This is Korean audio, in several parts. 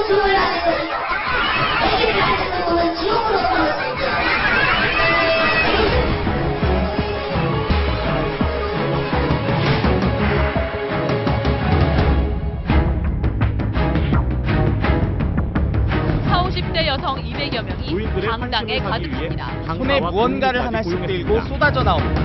주문을 하는 거니까. 애기를 가지고 보면 지옥으로 가는 거죠. 여성 200여 명이 강당에 가득합니다. 손에 무언가를 하나씩 들고 쏟아져 나옵니다.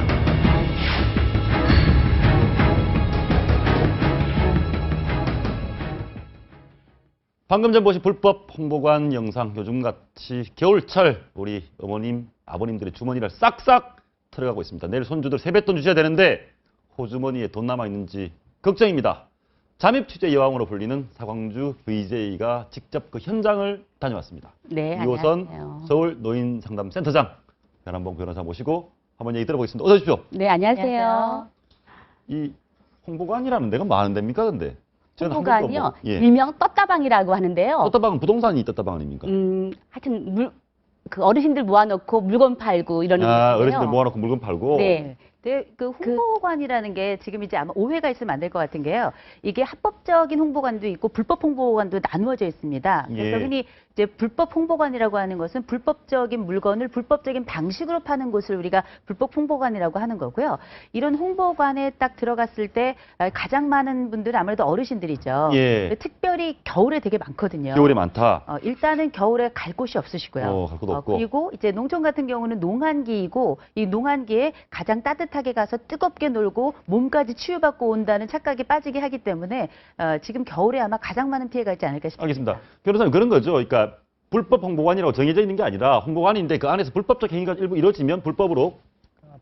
방금 전 보신 불법 홍보관 영상, 요즘같이 겨울철 우리 어머님, 아버님들의 주머니를 싹싹 털어가고 있습니다. 내일 손주들 세뱃돈 주셔야 되는데 호주머니에 돈 남아있는지 걱정입니다. 잠입 취재 여왕으로 불리는 사광주 VJ가 직접 그 현장을 다녀왔습니다. 네, 이호선 안녕하세요. 서울 노인상담센터장 변한봉 변호사 모시고 한번 얘기 들어보겠습니다. 어서 오십시오. 네, 안녕하세요. 이 홍보관이라는 데가 많은 데입니까, 근데? 저는 한 홍보관이요. 번도 뭐- 예. 일명 떴다방이라고 하는데요. 떴다방은 부동산이 떴다방 아닙니까? 하여튼 그 어르신들 모아놓고 물건 팔고 이러는 아, 곳인데요. 어르신들 모아놓고 물건 팔고. 네. 네, 그 홍보관이라는 게 지금 이제 아마 오해가 있으면 안 될 것 같은 게요. 이게 합법적인 홍보관도 있고 불법 홍보관도 나누어져 있습니다. 그래서 예. 흔히 이제 불법 홍보관이라고 하는 것은 불법적인 물건을 불법적인 방식으로 파는 곳을 우리가 불법 홍보관이라고 하는 거고요. 이런 홍보관에 딱 들어갔을 때 가장 많은 분들은 아무래도 어르신들이죠. 예. 특별히 겨울에 되게 많거든요. 겨울에 많다. 일단은 겨울에 갈 곳이 없으시고요. 갈 곳 없고. 그리고 이제 농촌 같은 경우는 농한기이고 이 농한기에 가장 따뜻하게 가서 뜨겁게 놀고 몸까지 치유받고 온다는 착각에 빠지게 하기 때문에 지금 겨울에 아마 가장 많은 피해가 있지 않을까 싶습니다. 알겠습니다. 변호사님 그런 거죠. 그러니까 불법 홍보관이라고 정해져 있는 게 아니라 홍보관인데 그 안에서 불법적 행위가 일부 이루어지면 불법으로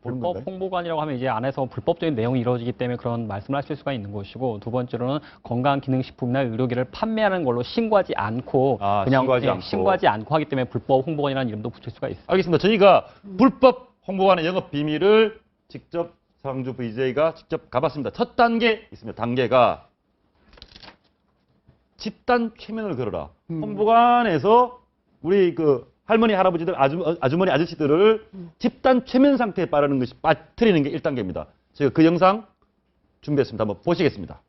보는 불법 건가요? 홍보관이라고 하면 이제 안에서 불법적인 내용이 이루어지기 때문에 그런 말씀을 하실 수가 있는 것이고, 두 번째로는 건강기능식품이나 의료기를 판매하는 걸로 신고하지 않고 그냥 신고하지 않고 하기 때문에 불법 홍보관이라는 이름도 붙일 수가 있습니다. 알겠습니다. 저희가 불법 홍보관의 영업 비밀을 직접 사광주 VJ가 직접 가봤습니다. 첫 단계 있습니다. 단계가 집단 최면을 걸어라. 홍보관에서 우리 그 할머니, 할아버지들, 아주머니, 아저씨들을 집단 최면 상태에 빠르는 것이 빠뜨리는 게 1단계입니다. 제가 그 영상 준비했습니다. 한번 보시겠습니다.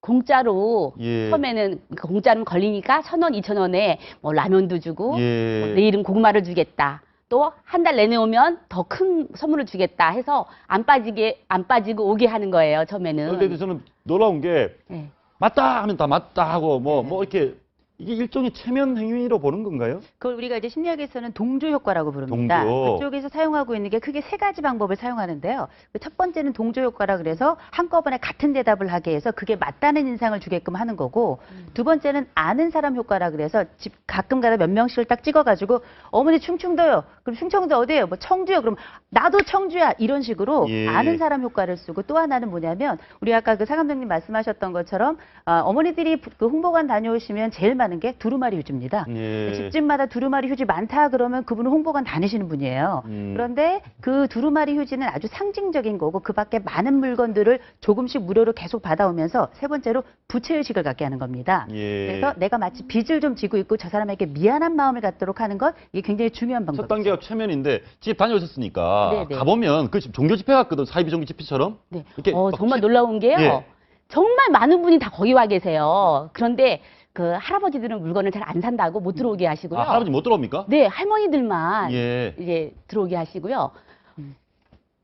공짜로 예. 처음에는 공짜로 걸리니까 1,000원, 2,000원에 뭐 라면도 주고 예. 뭐 내일은 고구마를 주겠다. 또 한 달 내내 오면 더 큰 선물을 주겠다 해서 안 빠지고 오게 하는 거예요. 처음에는. 그런데 저는 놀라운 게 네. 맞다 하면 다 맞다 하고 뭐 이렇게 이게 일종의 체면 행위로 보는 건가요? 그걸 우리가 이제 심리학에서는 동조 효과라고 부릅니다. 동조. 그쪽에서 사용하고 있는 게 크게 세 가지 방법을 사용하는데요. 첫 번째는 동조 효과라 그래서 한꺼번에 같은 대답을 하게 해서 그게 맞다는 인상을 주게끔 하는 거고, 두 번째는 아는 사람 효과라 그래서 가끔가다 몇 명씩을 딱 찍어가지고 어머니 충청도요. 그럼 충청도 어디예요? 뭐 청주요. 그럼 나도 청주야. 이런 식으로 예. 아는 사람 효과를 쓰고, 또 하나는 뭐냐면 우리 아까 그 사 감독님 말씀하셨던 것처럼 어머니들이 그 홍보관 다녀오시면 제일 많은 게 두루마리 휴지입니다. 예. 집집마다 두루마리 휴지 많다 그러면 그분은 홍보관 다니시는 분이에요. 그런데 그 두루마리 휴지는 아주 상징적인 거고, 그 밖에 많은 물건들을 조금씩 무료로 계속 받아오면서 세 번째로 부채의식을 갖게 하는 겁니다. 예. 그래서 내가 마치 빚을 좀 지고 있고 저 사람에게 미안한 마음을 갖도록 하는 것, 이게 굉장히 중요한 첫 방법이죠. 단계가 최면인데 집 다녀오셨으니까 네네. 가보면 그 종교 집회 같거든. 사이비종교 집회처럼. 네. 이렇게 막 정말 놀라운 게요. 예. 정말 많은 분이 다 거기 와 계세요. 그런데 그 할아버지들은 물건을 잘 안 산다고 못 들어오게 하시고요. 할아버지 못 들어옵니까? 네, 할머니들만 예. 이제 들어오게 하시고요.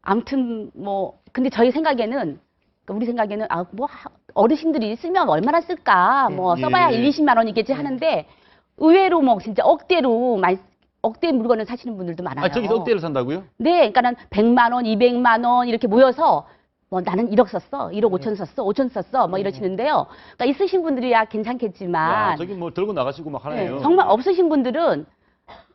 아무튼 뭐 근데 저희 생각에는 우리 생각에는 어르신들이 쓰면 얼마나 쓸까? 뭐 써봐야 예. 1, 20만 원이겠지 하는데 의외로 뭐 진짜 억대로 억대 물건을 사시는 분들도 많아요. 저기서 억대를 산다고요? 네, 그러니까는 100만 원, 200만 원 이렇게 모여서 뭐 나는 1억 썼어, 1억 5천 썼어, 5천 썼어, 뭐 이러시는데요. 그러니까 있으신 분들이야 괜찮겠지만, 저기 뭐 들고 나가시고 막 하네요. 정말 없으신 분들은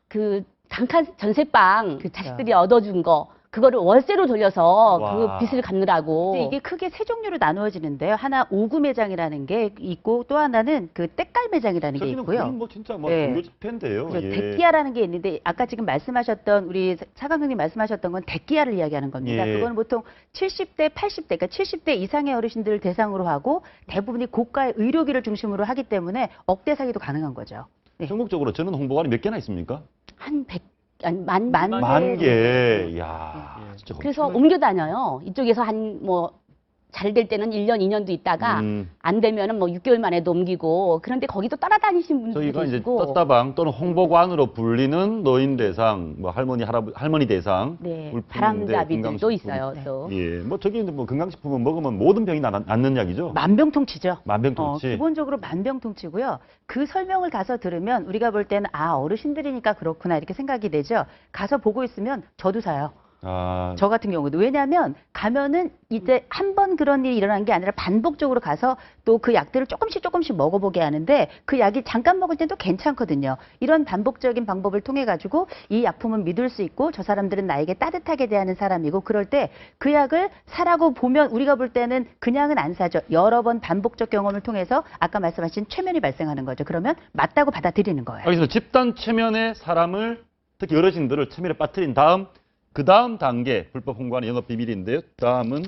그 잠깐 전세방 그 그쵸. 자식들이 얻어준 거 그거를 월세로 돌려서 와. 그 빚을 갚느라고. 근데 이게 크게 세 종류로 나누어지는데요. 하나 오구 매장이라는 게 있고 또 하나는 그 때깔 매장이라는 게 저기는 있고요. 그건 뭐 진짜 뭐 네. 종교 집회인데요. 그래서 예. 데끼야라는 게 있는데 아까 지금 말씀하셨던 우리 차 감독님 말씀하셨던 건 데끼야를 이야기하는 겁니다. 예. 그거는 보통 70대, 80대, 그러니까 70대 이상의 어르신들을 대상으로 하고 대부분이 고가의 의료기를 중심으로 하기 때문에 억대 사기도 가능한 거죠. 네. 전국적으로 저는 홍보관이 몇 개나 있습니까? 한 100, 아니, 만 만 개. 네. 이야, 진짜 그래서 엄청나게. 옮겨 다녀요. 이쪽에서 한 뭐 잘 될 때는 1년, 2년도 있다가 안 되면은 뭐 6개월 만에도 옮기고 그런데 거기도 따라다니신 분들도 저희가 이제 계시고. 떴다방 또는 홍보관으로 불리는 노인 대상, 뭐 할머니 대상, 네, 물품 바람잡이들도 건강식품. 있어요. 네. 또. 예, 뭐 저기 뭐 건강식품은 먹으면 모든 병이 낫는 약이죠. 만병통치죠. 만병통치. 기본적으로 만병통치고요. 그 설명을 가서 들으면 우리가 볼 때는 아 어르신들이니까 그렇구나 이렇게 생각이 되죠. 가서 보고 있으면 저도 사요. 아, 저 같은 경우도. 왜냐하면 가면은 이제 한 번 그런 일이 일어난 게 아니라 반복적으로 가서 또 그 약들을 조금씩 먹어보게 하는데 그 약이 잠깐 먹을 때도 괜찮거든요. 이런 반복적인 방법을 통해 가지고 이 약품은 믿을 수 있고 저 사람들은 나에게 따뜻하게 대하는 사람이고 그럴 때 그 약을 사라고 보면 우리가 볼 때는 그냥은 안 사죠. 여러 번 반복적 경험을 통해서 아까 말씀하신 최면이 발생하는 거죠. 그러면 맞다고 받아들이는 거예요. 알겠습니다. 집단 최면에 사람을 특히 어르신들을 최면에 빠뜨린 다음 그 다음 단계 불법 홍보하는 영업 비밀인데요. 다음은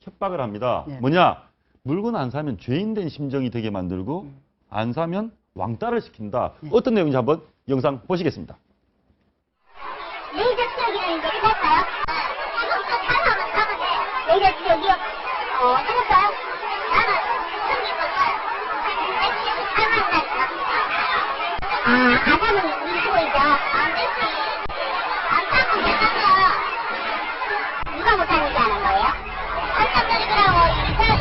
협박을 합니다. 네. 뭐냐? 물건 안 사면 죄인 된 심정이 되게 만들고 안 사면 왕따를 시킨다. 어떤 내용인지 한번 영상 보시겠습니다. 레이저 지역이라는 게 끝날까요? 지금부터 사서 가면 돼. 레이저 지역이요? 해볼까요? 나는 생긴 건가요? 178만 원짜리 아, 가자는 일시보이죠? 안 되지. 안 사면 되잖아요. 누가 못하는 줄 아는 거예요? 설정적이더라고.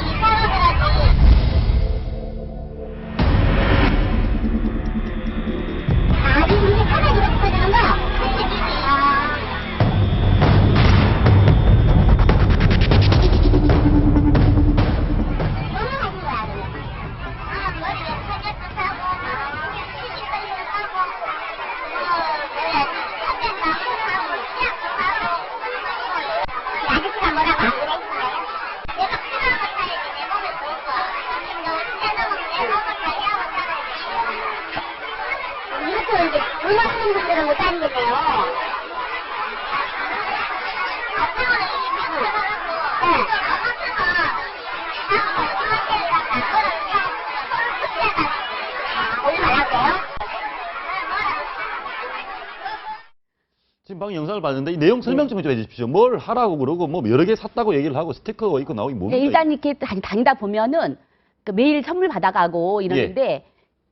이사로 해야지. 아, 지금 이제 편하게 이렇게 되는 거야? 넘어가는 거야, 그러면. 아, 머리에 타겟도 사고, 시집살이도 사고, 그래, 첫째 나무 사고, 씨앗도 사고. 이 아저씨가 뭐라고 안 그랬어요? 내가 편한 걸 사야지, 내 몸에 좋고. 너 떼놓으면 내 몸을 관리하고 살아야지. 이것도 이제 돈 없는 분들은 못 다니겠네요. 아빠는 이게 미쳐가지고, 지금 방금 영상을 봤는데 이 내용 설명 좀 해주십시오. 뭘 하라고 그러고 뭐 여러 개 샀다고 얘기를 하고 스티커 있고 나오기 뭡니까? 네, 일단 이렇게 다니다 보면은 그 매일 선물 받아가고 이러는데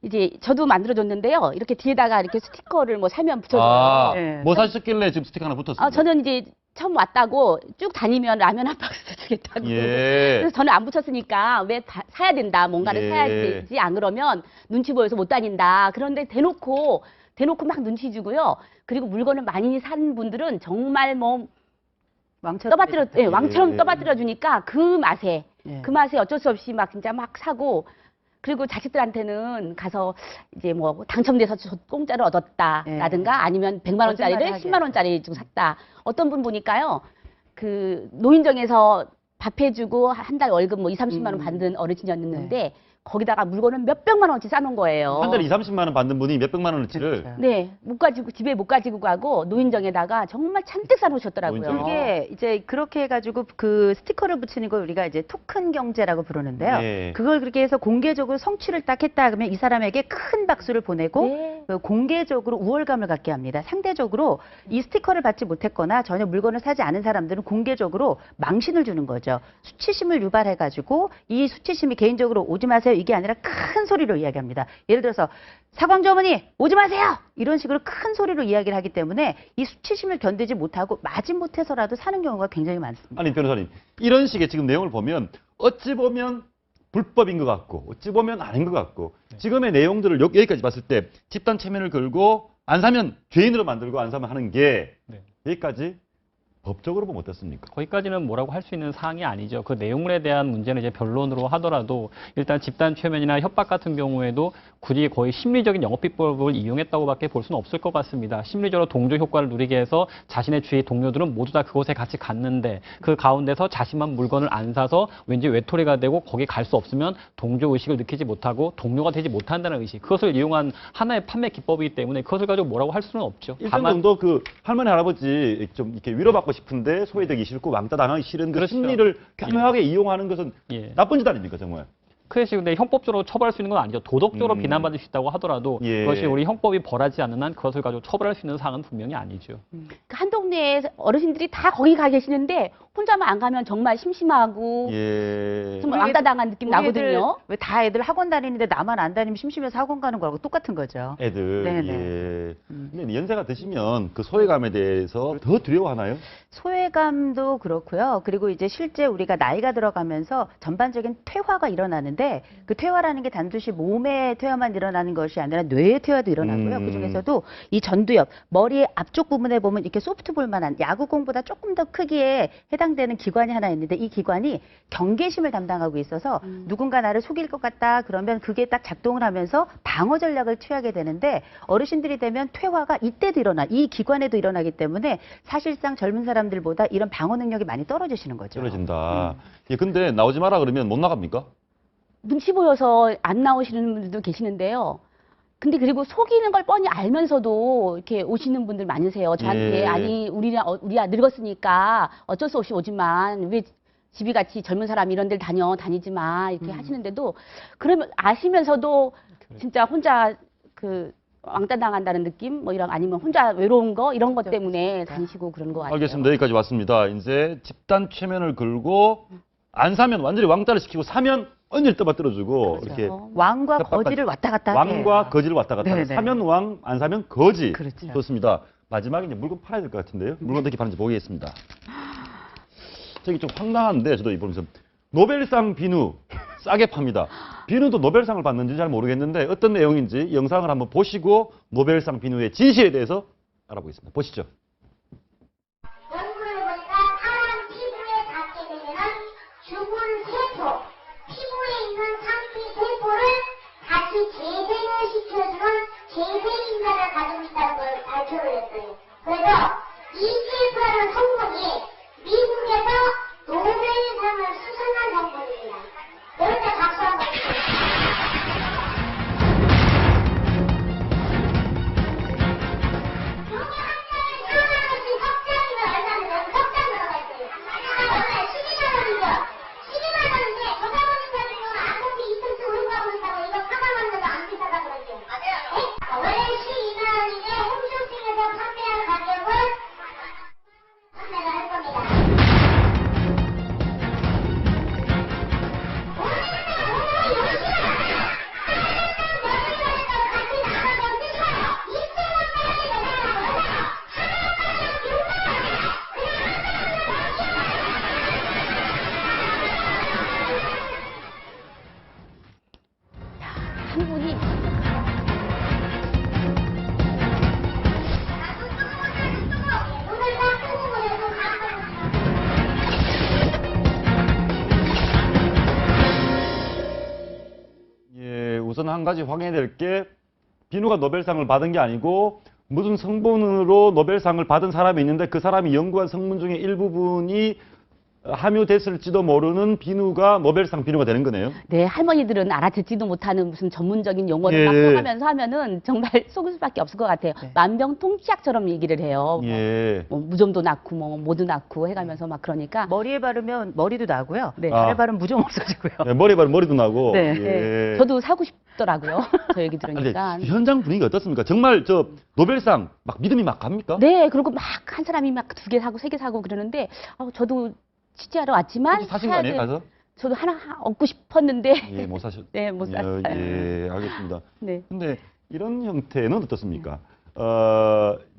이제 저도 만들어줬는데요. 이렇게 뒤에다가 이렇게 스티커를 뭐 사면 붙여줘요. 아, 네. 뭐 사셨길래 지금 스티커 하나 붙었습니다. 저는 이제 처음 왔다고 쭉 다니면 라면 한 박스 주겠다고. 예. 그래서 저는 안 붙였으니까 왜 사야 된다. 뭔가를 예. 사야 되지. 안 그러면 눈치 보여서 못 다닌다. 그런데 대놓고 막 눈치 주고요. 그리고 물건을 많이 산 분들은 정말 뭐 왕처럼 왕처럼 예. 떠받들어 주니까 그 맛에 어쩔 수 없이 막 진짜 막 사고 그리고 자식들한테는 가서 이제 뭐 당첨돼서 공짜로 얻었다라든가 아니면 100만 원짜리를 거짓말을 하게 10만 원짜리 주고 샀다. 어떤 분 보니까요. 그 노인정에서 밥 해주고 한 달 월급 뭐 2, 30만 원 받는 어르신이었는데 거기다가 물건을 몇백만 원어치 싸놓은 거예요. 한 달에 2, 30만 원 받는 분이 몇백만 원어치를 그렇죠. 네, 못 가지고 집에 못 가지고 가고 노인정에다가 정말 잔뜩 싸놓으셨더라고요. 노인정. 이게 이제 그렇게 해가지고 그 스티커를 붙이는 걸 우리가 이제 토큰 경제라고 부르는데요. 네. 그걸 그렇게 해서 공개적으로 성취를 딱 했다 그러면 이 사람에게 큰 박수를 보내고 네. 그 공개적으로 우월감을 갖게 합니다. 상대적으로 이 스티커를 받지 못했거나 전혀 물건을 사지 않은 사람들은 공개적으로 망신을 주는 거죠. 수치심을 유발해가지고 이 수치심이 개인적으로 오지 마세요 이게 아니라 큰 소리로 이야기합니다. 예를 들어서 사광주 어머니 오지 마세요 이런 식으로 큰 소리로 이야기를 하기 때문에 이 수치심을 견디지 못하고 마지못해서라도 사는 경우가 굉장히 많습니다. 아니 변호사님 이런 식의 지금 내용을 보면 어찌 보면 불법인 것 같고 어찌 보면 아닌 것 같고 지금의 내용들을 여기까지 봤을 때 집단 체면을 걸고 안 사면 죄인으로 만들고 안 사면 하는 게 네. 여기까지 법적으로 보면 어떻습니까? 거기까지는 뭐라고 할 수 있는 사항이 아니죠. 그 내용물에 대한 문제는 이제 변론으로 하더라도 일단 집단 최면이나 협박 같은 경우에도 굳이 거의 심리적인 영업비법을 이용했다고밖에 볼 수는 없을 것 같습니다. 심리적으로 동조 효과를 누리게 해서 자신의 주위 동료들은 모두 다 그곳에 같이 갔는데 그 가운데서 자신만 물건을 안 사서 왠지 외톨이가 되고 거기 갈 수 없으면 동조 의식을 느끼지 못하고 동료가 되지 못한다는 의식, 그것을 이용한 하나의 판매 기법이기 때문에 그것을 가지고 뭐라고 할 수는 없죠. 일정 정도 그 할머니 할아버지 좀 이렇게 위로받고 싶은데 소외되기 싫고 왕따 당하기 싫은 그 그렇죠. 심리를 교묘하게 이용하는 것은 나쁜 짓 아닙니까 정말? 그것이 근데 형법적으로 처벌할 수 있는 건 아니죠. 도덕적으로 비난받을 수 있다고 하더라도 그것이 우리 형법이 벌하지 않는 한 그것을 가지고 처벌할 수 있는 사항은 분명히 아니죠. 한 동네에 어르신들이 다 거기 가 계시는데 혼자만 안 가면 정말 심심하고 정말 왕따 당한 느낌 나거든요. 왜 다 애들 학원 다니는데 나만 안 다니면 심심해서 학원 가는 거하고 똑같은 거죠. 애들. 네네. 예. 근데 연세가 드시면 그 소외감에 대해서 더 두려워하나요? 소외감도 그렇고요. 그리고 이제 실제 우리가 나이가 들어가면서 전반적인 퇴화가 일어나는데 그 퇴화라는 게 단도시 몸의 퇴화만 일어나는 것이 아니라 뇌의 퇴화도 일어나고요. 그중에서도 이 전두엽, 머리 앞쪽 부분에 보면 이렇게 소프트볼만한 야구공보다 조금 더 크기에 해당되는 기관이 하나 있는데 이 기관이 경계심을 담당하고 있어서 누군가 나를 속일 것 같다 그러면 그게 딱 작동을 하면서 방어 전략을 취하게 되는데 어르신들이 되면 퇴화가 이때도 일어나, 이 기관에도 일어나기 때문에 사실상 젊은 사람들보다 이런 방어 능력이 많이 떨어지시는 거죠. 떨어진다. 예, 근데 나오지 마라 그러면 못 나갑니까? 눈치 보여서 안 나오시는 분들도 계시는데요. 근데 그리고 속이는 걸 뻔히 알면서도 이렇게 오시는 분들 많으세요. 저한테 아니 우리야 늙었으니까 어쩔 수 없이 오지만 왜 집이 같이 젊은 사람 이런 데를 다니지 마 이렇게 하시는데도 그러면 아시면서도 진짜 혼자 그 왕따 당한다는 느낌 뭐 이런 아니면 혼자 외로운 거 이런 것 때문에 다니시고 그런 거 같아요. 알겠습니다. 여기까지 왔습니다. 이제 집단 최면을 걸고 안 사면 완전히 왕따를 시키고 사면 언질 떠받들어주고 이렇게 왕과 거지를 왔다 갔다 하게 왕과 거지를 왔다 갔다 하게. 사면 왕, 안 사면 거지. 그렇죠. 좋습니다. 마지막에 이제 물건 팔아야 될 것 같은데요. 물건 어떻게 파는지 보겠습니다. 저기 좀 황당한데 저도 이보면서 노벨상 비누 싸게 팝니다. 비누도 노벨상을 받는지 잘 모르겠는데 어떤 내용인지 영상을 한번 보시고 노벨상 비누의 진실에 대해서 알아보겠습니다. 보시죠. 연구를 해보니까 사람 피부에 닿게 되면 죽은 세포, 피부에 있는 상피 세포를 다시 재생을 시켜주는 재생인자를 가지고 있다는 걸 발표를 했어요. 그래서 EGF라는 성분이 미국에서 노벨상을 수상한 성분입니다. 여기다 박수 한번 주세요. 한 분이 예, 우선 한 가지 확인해야 될 게 비누가 노벨상을 받은 게 아니고 무슨 성분으로 노벨상을 받은 사람이 있는데 그 사람이 연구한 성분 중에 일부분이 함유됐을지도 모르는 비누가 노벨상 비누가 되는 거네요. 네, 할머니들은 알아듣지도 못하는 무슨 전문적인 용어를 예. 막 써가면서 하면은 정말 속을 수밖에 없을 것 같아요. 네. 만병통치약처럼 얘기를 해요. 예. 뭐 무좀도 낳고 뭐 모도 낳고 해가면서 막 그러니까 머리에 바르면 머리도 나고요. 네. 발에 바르면 무좀 없어지고요. 네, 머리 바르면 머리도 나고. 네. 예. 저도 사고 싶더라고요. 저 얘기 근데 들으니까. 현장 분위기가 어떻습니까? 정말 저 노벨상 막 믿음이 막 갑니까? 네, 그리고 막 한 사람이 막 2개 사고 3개 사고 그러는데 저도 취재하러 왔지만 혹시 사신 거 아니에요, 가서? 저도 하나 얻고 싶었는데 예, 못 사셨. 네, 못 샀어요. 예, 알겠습니다. 네. 근데 이런 형태는 어떻습니까?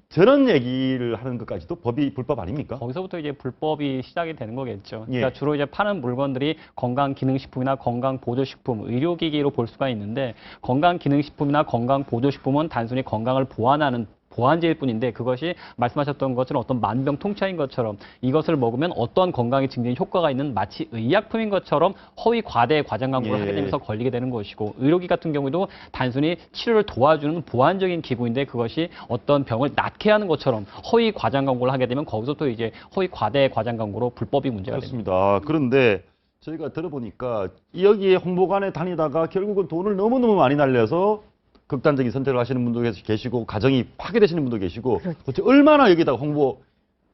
저런 얘기를 하는 것까지도 법이 불법 아닙니까? 거기서부터 이제 불법이 시작이 되는 거겠죠. 예. 그러니까 주로 이제 파는 물건들이 건강기능식품이나 건강보조식품, 의료기기로 볼 수가 있는데 건강기능식품이나 건강보조식품은 단순히 건강을 보완하는 보완제일 뿐인데 그것이 말씀하셨던 것처럼 어떤 만병통치약인 것처럼 이것을 먹으면 어떤 건강에 증진에 효과가 있는 마치 의약품인 것처럼 허위 과대 과장 광고를 하게 되면서 걸리게 되는 것이고 의료기 같은 경우도 단순히 치료를 도와주는 보완적인 기구인데 그것이 어떤 병을 낫게 하는 것처럼 허위 과장 광고를 하게 되면 거기서 또 이제 허위 과대 과장 광고로 불법이 문제가 됩니다. 그렇습니다. 그런데 저희가 들어보니까 여기에 홍보관에 다니다가 결국은 돈을 너무너무 많이 날려서 극단적인 선택을 하시는 분도 계시고 가정이 파괴되시는 분도 계시고 도대체 얼마나 여기다가 홍보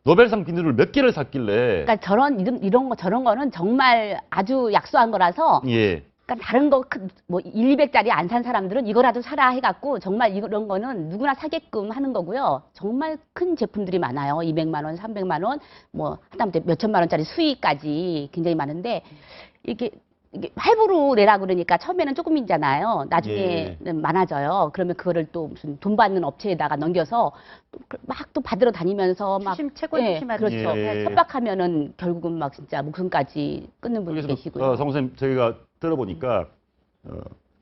노벨상 비누를 몇 개를 샀길래 그러니까 이런 거 저런 거는 정말 아주 약소한 거라서 예. 그러니까 다른 거 뭐 1, 200짜리 안 산 사람들은 이거라도 사라 해갖고 정말 이런 거는 누구나 사게끔 하는 거고요. 정말 큰 제품들이 많아요. 200만 원, 300만 원, 뭐 하다못해 몇 천만 원짜리 수위까지 굉장히 많은데 이게 할부로 내라 그러니까 처음에는 조금이잖아요. 나중에는 많아져요. 그러면 그거를 또 무슨 돈 받는 업체에다가 넘겨서 막 또 받으러 다니면서 막 채권 추심하는 그렇죠. 협박하면은 결국은 막 진짜 목숨까지 끊는 분이 계시고요. 성 선생님 저희가 들어보니까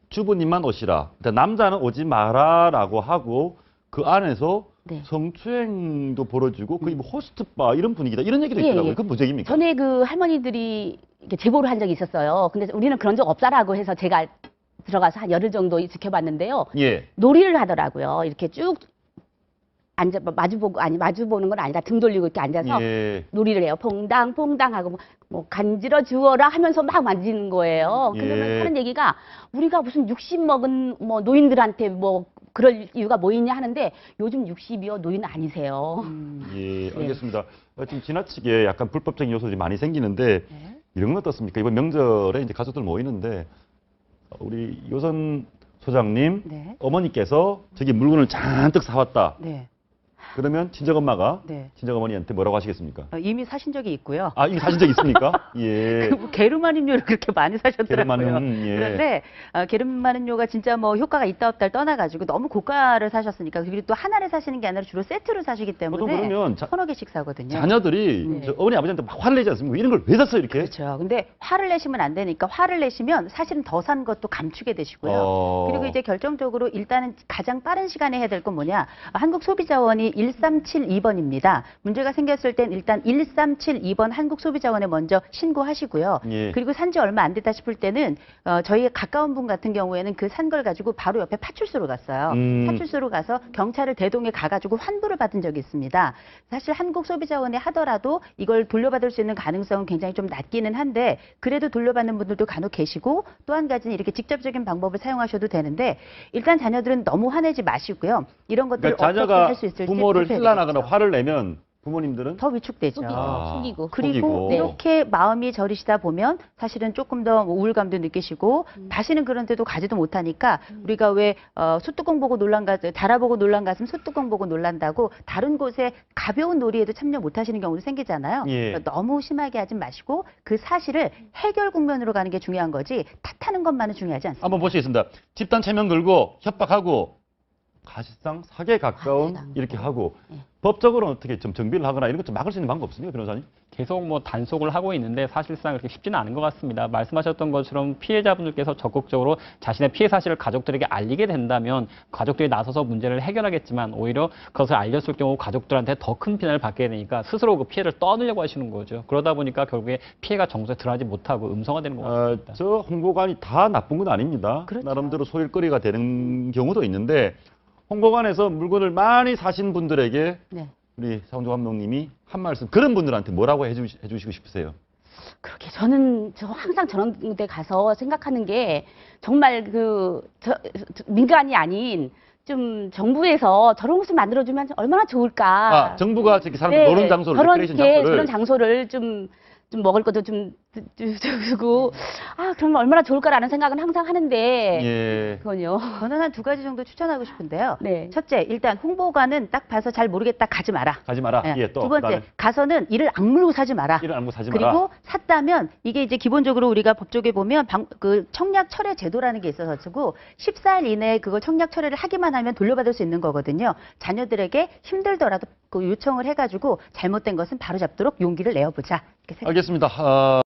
주부님만 오시라. 남자는 오지 마라라고 하고 그 안에서 성추행도 벌어지고 거의 뭐 호스트바 이런 분위기다 이런 얘기도 있더라고요. 그건 무죄입니까? 전에 그 할머니들이 이렇게 제보를 한 적이 있었어요. 근데 우리는 그런 적 없다라고 해서 제가 들어가서 한 열흘 정도 지켜봤는데요. 놀이를 하더라고요. 이렇게 쭉 앉아 마주보는 건 아니라 등 돌리고 이렇게 앉아서 놀이를 해요. 퐁당 하고 뭐 간지러 주어라 하면서 막 만지는 거예요. 그러면 하는 얘기가 우리가 무슨 60 먹은 뭐 노인들한테 뭐 그럴 이유가 뭐 있냐 하는데 요즘 60이요 노인 아니세요. 예, 알겠습니다. 좀 지나치게 약간 불법적인 요소들이 많이 생기는데 이런 건 어떻습니까? 이번 명절에 이제 가족들 모이는데 우리 요선 소장님 어머니께서 저기 물건을 잔뜩 사왔다. 그러면 친정엄마가 친정어머니한테 뭐라고 하시겠습니까? 이미 사신 적이 있고요. 아, 이미 사신 적 있습니까? 예. 게르만 음료를 그렇게 많이 사셨더라고요. 게르만 그런데 게르만 음료가 진짜 뭐 효과가 있다 없다를 떠나가지고 너무 고가를 사셨으니까 그리고 또 하나를 사시는 게 아니라 주로 세트로 사시기 때문에 그러면 서너 개씩 사거든요. 자녀들이 저 어머니 아버지한테 막 화를 내지 않습니까? 이런 걸 왜 샀어 이렇게? 그렇죠. 근데 화를 내시면 안 되니까 화를 내시면 사실은 더 산 것도 감추게 되시고요. 그리고 이제 결정적으로 일단은 가장 빠른 시간에 해야 될 건 뭐냐? 한국소비자원이 1372번입니다. 문제가 생겼을 땐 일단 1372번 한국소비자원에 먼저 신고하시고요. 그리고 산지 얼마 안 됐다 싶을 때는 저희 가까운 분 같은 경우에는 그 산 걸 가지고 바로 옆에 파출소로 갔어요. 파출소로 가서 경찰을 대동에 가가지고 환불을 받은 적이 있습니다. 사실 한국소비자원에 하더라도 이걸 돌려받을 수 있는 가능성은 굉장히 좀 낮기는 한데 그래도 돌려받는 분들도 간혹 계시고 또 한 가지는 이렇게 직접적인 방법을 사용하셔도 되는데 일단 자녀들은 너무 화내지 마시고요. 이런 것들을 어떻게 할 수 있을지 부모를 힐난하거나 화를 내면 부모님들은 더 위축되죠. 속이고. 그리고 이렇게 마음이 저리시다 보면 사실은 조금 더 우울감도 느끼시고 다시는 그런 데도 가지도 못하니까 우리가 왜 숯뚜껑 보고 놀란 가슴, 달아보고 놀란 가슴 숯뚜껑 보고 놀란다고 다른 곳에 가벼운 놀이에도 참여 못하시는 경우도 생기잖아요. 그러니까 너무 심하게 하지 마시고 그 사실을 해결 국면으로 가는 게 중요한 거지 탓하는 것만은 중요하지 않습니다. 한번 보시겠습니다. 집단 체면 걸고 협박하고 사실상 사기에 가까운 이렇게 하고 법적으로는 어떻게 좀 정비를 하거나 이런 것 좀 막을 수 있는 방법 없습니까, 변호사님? 계속 뭐 단속을 하고 있는데 사실상 그렇게 쉽지는 않은 것 같습니다. 말씀하셨던 것처럼 피해자분들께서 적극적으로 자신의 피해 사실을 가족들에게 알리게 된다면 가족들이 나서서 문제를 해결하겠지만 오히려 그것을 알렸을 경우 가족들한테 더 큰 피해를 받게 되니까 스스로 그 피해를 떠안으려고 하시는 거죠. 그러다 보니까 결국에 피해가 정서에 드러나지 못하고 음성화되는 것 같습니다. 저 홍보관이 다 나쁜 건 아닙니다. 나름대로 소일거리가 되는 경우도 있는데 홍보관에서 물건을 많이 사신 분들에게 우리 사원조 감독님이 한 말씀 그런 분들한테 뭐라고 해주시고 싶으세요? 그렇게 저는 항상 저런 데 가서 생각하는 게 정말 민간이 아닌 좀 정부에서 저런 곳을 만들어주면 얼마나 좋을까. 정부가 저기 사람 노는 장소를 저런 장소를 좀 먹을 것도 좀 주고 그러면 얼마나 좋을까라는 생각은 항상 하는데 그건요. 저는 한 두 가지 정도 추천하고 싶은데요. 첫째, 일단 홍보관은 딱 봐서 잘 모르겠다 가지 마라. 또. 두 번째, 가서는 이를 악물고 사지 마라. 그리고 샀다면 이게 이제 기본적으로 우리가 법조계 보면 그 청약 철회 제도라는 게 있어서 14일 이내에 그걸 청약 철회를 하기만 하면 돌려받을 수 있는 거거든요. 자녀들에게 힘들더라도 그 요청을 해가지고 잘못된 것은 바로잡도록 용기를 내어보자. 이렇게 생각합니다. 알겠습니다.